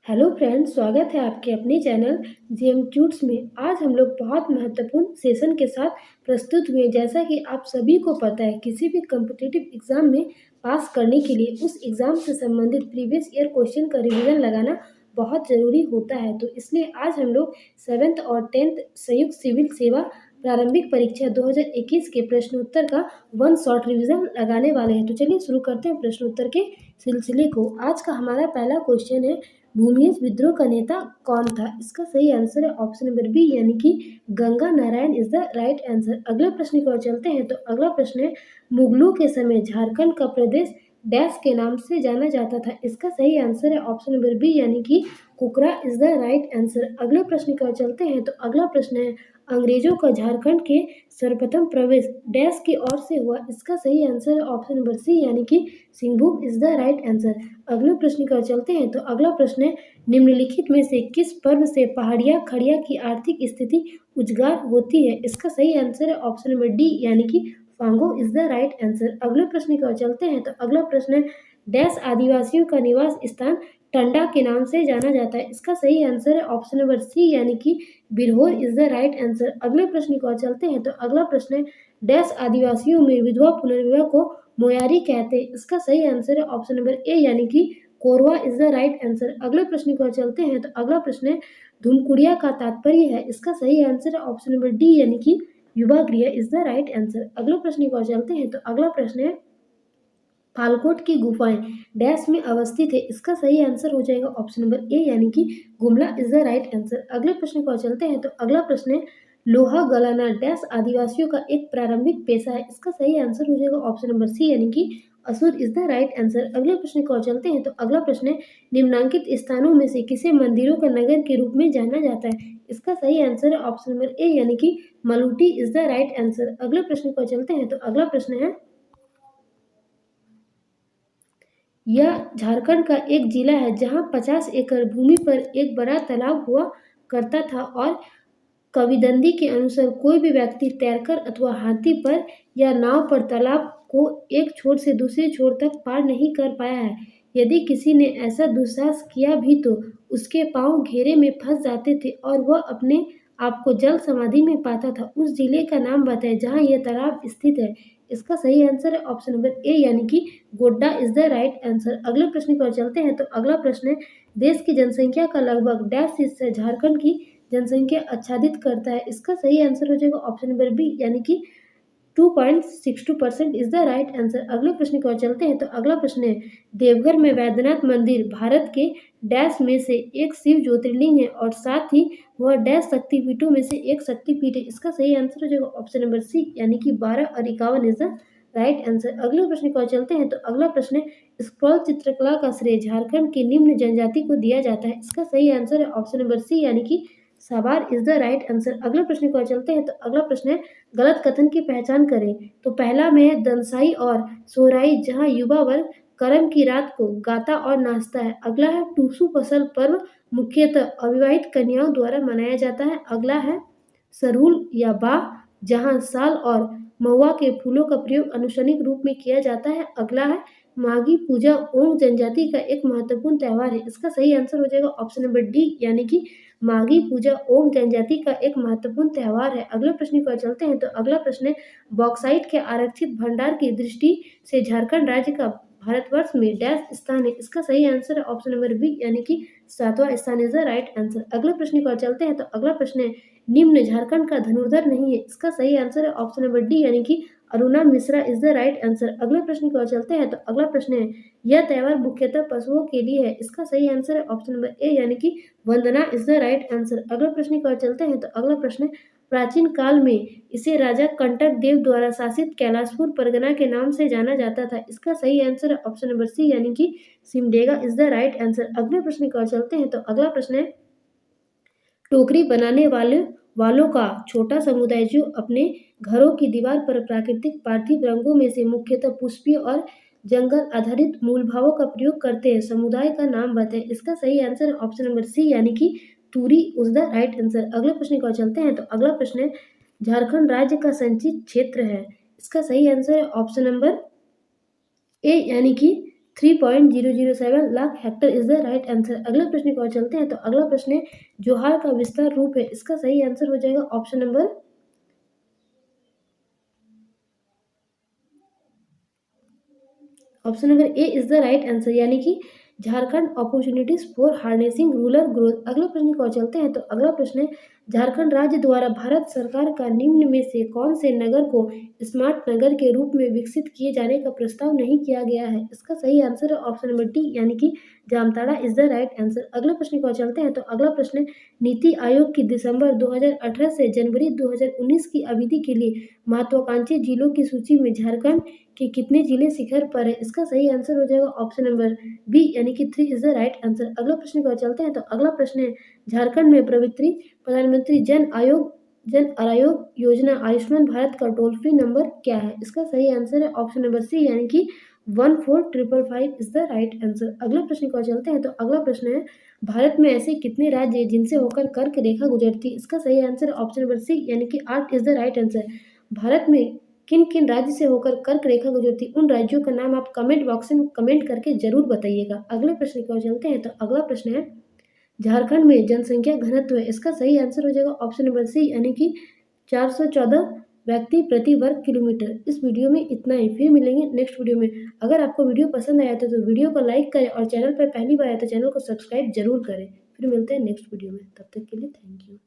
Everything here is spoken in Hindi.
हेलो फ्रेंड्स, स्वागत है आपके अपने चैनल जेएम ट्यूट्स में। आज हम लोग बहुत महत्वपूर्ण सेशन के साथ प्रस्तुत हुए। जैसा कि आप सभी को पता है, किसी भी कॉम्पिटिटिव एग्जाम में पास करने के लिए उस एग्जाम से संबंधित प्रीवियस ईयर क्वेश्चन का रिवीजन लगाना बहुत ज़रूरी होता है। तो इसलिए आज हम लोग 7th और 10th संयुक्त सिविल सेवा प्रारंभिक परीक्षा 2021 के प्रश्नोत्तर का वन शॉर्ट रिवीजन लगाने वाले हैं। तो चलिए शुरू करते हैं प्रश्नोत्तर के सिलसिले को। आज का हमारा पहला क्वेश्चन है, भूमिज विद्रोह का नेता कौन था? इसका सही आंसर है ऑप्शन नंबर बी, यानी कि Ganga Narayan is the right answer. अगले प्रश्न की ओर चलते हैं। तो अगला प्रश्न है, मुगलों के समय झारखंड का प्रदेश डैश के नाम से जाना जाता था। इसका सही आंसर है ऑप्शन नंबर बी, यानी कि कुकरा इज द राइट आंसर। अगले प्रश्न की ओर चलते हैं। तो अगला प्रश्न है, अंग्रेजों का झारखंड के सर्वप्रथम प्रवेश डैश की ओर से हुआ। इसका सही आंसर है ऑप्शन नंबर सी, यानी कि Singhbhum is the right answer. अगले प्रश्न की ओर चलते हैं। तो अगला प्रश्न है, निम्नलिखित में से किस पर्व से पहाड़िया खड़िया की आर्थिक स्थिति उजगार होती है? इसका सही आंसर है ऑप्शन नंबर डी, यानी कि फांगो इज द राइट आंसर। अगले प्रश्न की ओर चलते हैं। तो अगला प्रश्न है, डैश आदिवासियों का निवास स्थान टंडा के नाम से जाना जाता है। इसका सही आंसर है ऑप्शन नंबर सी, यानी कि Birhor is the right answer. अगले प्रश्न की ओर चलते हैं। तो अगला प्रश्न है, डैश आदिवासियों में विधवा पुनर्विवाह को मोयारी कहते हैं। इसका सही आंसर है ऑप्शन नंबर ए, यानी कि Korwa is the right answer. अगले प्रश्न की ओर चलते हैं। तो अगला प्रश्न है, धुमकुड़िया का तात्पर्य है। इसका सही आंसर है ऑप्शन नंबर डी, यानी कि युवा गृह इज द राइट आंसर। अगले प्रश्न की ओर चलते हैं। तो अगला प्रश्न है, फालकोट की गुफाएं डैश में अवस्थित है। इसका सही आंसर हो जाएगा ऑप्शन नंबर ए, यानी कि Gumla is the right answer. अगले प्रश्न को चलते हैं। तो अगला प्रश्न है, लोहा गलाना डैश आदिवासियों का एक प्रारंभिक पेशा है। इसका सही आंसर हो जाएगा ऑप्शन नंबर सी, यानी कि असुर इज द राइट आंसर। अगले प्रश्न को चलते हैं। तो अगला प्रश्न है, निम्नांकित स्थानों में से किसे मंदिरों का नगर के रूप में जाना जाता है? इसका सही आंसर है ऑप्शन नंबर ए, यानी कि Maluti is the right answer. अगले प्रश्न को चलते हैं। तो अगला प्रश्न है, यह झारखंड का एक जिला है जहां 50 एकड़ भूमि पर एक बड़ा तालाब हुआ करता था और कविदंदी के अनुसार कोई भी व्यक्ति तैरकर अथवा हाथी पर या नाव पर तालाब को एक छोर से दूसरे छोर तक पार नहीं कर पाया है। यदि किसी ने ऐसा दुस्साहस किया भी तो उसके पांव घेरे में फंस जाते थे और वह अपने आप को जल समाधि में पाता था। उस जिले का नाम बताएं जहां यह तालाब स्थित है। इसका सही आंसर है ऑप्शन नंबर ए, यानी कि Godda is the right answer. अगले प्रश्न की ओर चलते हैं। तो अगला प्रश्न है, देश की जनसंख्या का लगभग डैश हिस्सा झारखंड की जनसंख्या आच्छादित करता है। इसका सही आंसर हो जाएगा ऑप्शन नंबर बी, यानी कि 2.62% इज द राइट आंसर। अगले प्रश्न की ओर चलते हैं। तो अगला प्रश्न है, देवघर में वैद्यनाथ मंदिर भारत के डैश में से एक शिव ज्योतिर्लिंग है और साथ ही वह डैश शक्तिपीठों में से एक शक्तिपीठ है। इसका सही आंसर हो जाएगा ऑप्शन नंबर सी, यानी कि 12 और 51 इज द राइट आंसर। अगले प्रश्न की ओर चलते हैं। तो अगला प्रश्न है, स्क्रॉल चित्रकला का श्रेय झारखंड की निम्न जनजाति को दिया जाता है। इसका सही आंसर है ऑप्शन नंबर सी, यानी कि सवार इज द राइट आंसर। अगले प्रश्न की ओर चलते हैं। तो अगला प्रश्न है, गलत कथन की पहचान करें। तो पहला में है दनसाई और सोहराई, जहां युवा वर्ग करम की रात को गाता और नाचता है। अगला है, टूसू फसल पर्व मुख्यतः अविवाहित कन्याओं द्वारा मनाया जाता है। अगला है, सरूल या बा, जहां साल और महुआ के फूलों का प्रयोग अनुष्ठानिक रूप में किया जाता है। अगला है, माघी पूजा ओंग जनजाति का एक महत्वपूर्ण त्योहार है। इसका सही आंसर हो जाएगा ऑप्शन नंबर डी, यानी कि माघी पूजा ओम जनजाति का एक महत्वपूर्ण त्योहार है। अगले प्रश्न की ओर चलते हैं। तो अगला प्रश्न है, बॉक्साइट के आरक्षित भंडार की दृष्टि से झारखंड राज्य का भारतवर्ष में डैश स्थान है। इसका सही आंसर है ऑप्शन नंबर बी, यानी कि 7वां स्थान इज द राइट आंसर। अगले प्रश्न की ओर चलते हैं। तो अगला प्रश्न है, निम्न झारखंड का धनुर्धर नहीं है। इसका सही आंसर है ऑप्शन नंबर डी, यानी कि Aruna Mishra is the right answer. अगले प्रश्न की ओर चलते हैं। तो अगला प्रश्न है, यह त्योहार मुख्यतः पशुओं के लिए है। इसका सही आंसर है ऑप्शन नंबर ए, यानी कि वंदना इज द राइट आंसर। अगले प्रश्न की ओर चलते हैं। तो अगला प्रश्न है, प्राचीन काल में इसे राजा कंटक देव द्वारा शासित कैलाशपुर परगना के नाम से जाना जाता था। इसका सही आंसर है ऑप्शन नंबर सी, यानी कि Simdega is the right answer. अगले प्रश्न की ओर चलते हैं। तो अगला प्रश्न है, टोकरी बनाने वालों का छोटा समुदाय जो अपने घरों की दीवार पर प्राकृतिक पार्थिव रंगों में से मुख्यतः पुष्पीय और जंगल आधारित मूल भावों का प्रयोग करते हैं, समुदाय का नाम बताएं। इसका सही आंसर है ऑप्शन नंबर सी, यानी कि Turi is the right answer. अगले प्रश्न को चलते हैं। तो अगला प्रश्न है, झारखंड राज्य का संचित क्षेत्र है। इसका सही आंसर है ऑप्शन नंबर ए, यानी कि 3.007 lakh Hector is the right answer. अगले प्रश्न की ओर चलते हैं। तो अगला प्रश्न है, जोहार का विस्तार रूप है। इसका सही आंसर हो जाएगा option number A is the right answer, यानी कि Jharkhand opportunities for harnessing rural growth. अगले प्रश्न की ओर चलते हैं। तो अगला प्रश्न है, झारखंड राज्य द्वारा भारत सरकार का निम्न में से कौन से नगर को स्मार्ट नगर के रूप में विकसित किए जाने का प्रस्ताव नहीं किया गया है। इसका सही आंसर है ऑप्शन नंबर डी, यानी कि Jamtara is the right answer. अगले प्रश्न की ओर चलते हैं। तो अगला प्रश्न है, नीति आयोग की दिसंबर 2018 से जनवरी 2019 की अवधि के लिए महत्वाकांक्षी जिलों की सूची में झारखंड के कितने जिले शिखर पर है। इसका सही आंसर हो जाएगा ऑप्शन नंबर बी, यानी कि 3 इज द राइट आंसर। अगला प्रश्न की ओर चलते हैं। तो अगला प्रश्न है, झारखंड में प्रधानमंत्री जन आरोग्य योजना आयुष्मान भारत का टोल फ्री नंबर क्या है। इसका सही आंसर है ऑप्शन नंबर सी, यानी कि 14555 इज द राइट आंसर। अगले प्रश्न की ओर चलते हैं। तो अगला प्रश्न है, भारत में ऐसे कितने राज्य हैं जिनसे होकर कर्क रेखा गुजरती है। इसका सही आंसर ऑप्शन नंबर सी, यानी कि 8 is the right answer. Bharat में किन किन राज्य से होकर कर्क रेखा गुजरती, उन राज्यों का नाम आप कमेंट बॉक्स में कमेंट करके जरूर बताइएगा। अगले प्रश्न की ओर चलते हैं। तो अगला प्रश्न है, झारखंड में जनसंख्या घनत्व है। इसका सही आंसर हो जाएगा ऑप्शन नंबर सी, यानी कि 414 व्यक्ति प्रति वर्ग किलोमीटर। इस वीडियो में इतना ही, फिर मिलेंगे नेक्स्ट वीडियो में। अगर आपको वीडियो पसंद आया तो वीडियो को लाइक करें और चैनल पर पहली बार आए तो चैनल को सब्सक्राइब जरूर करें। फिर मिलते हैं नेक्स्ट वीडियो में, तब तक के लिए थैंक यू।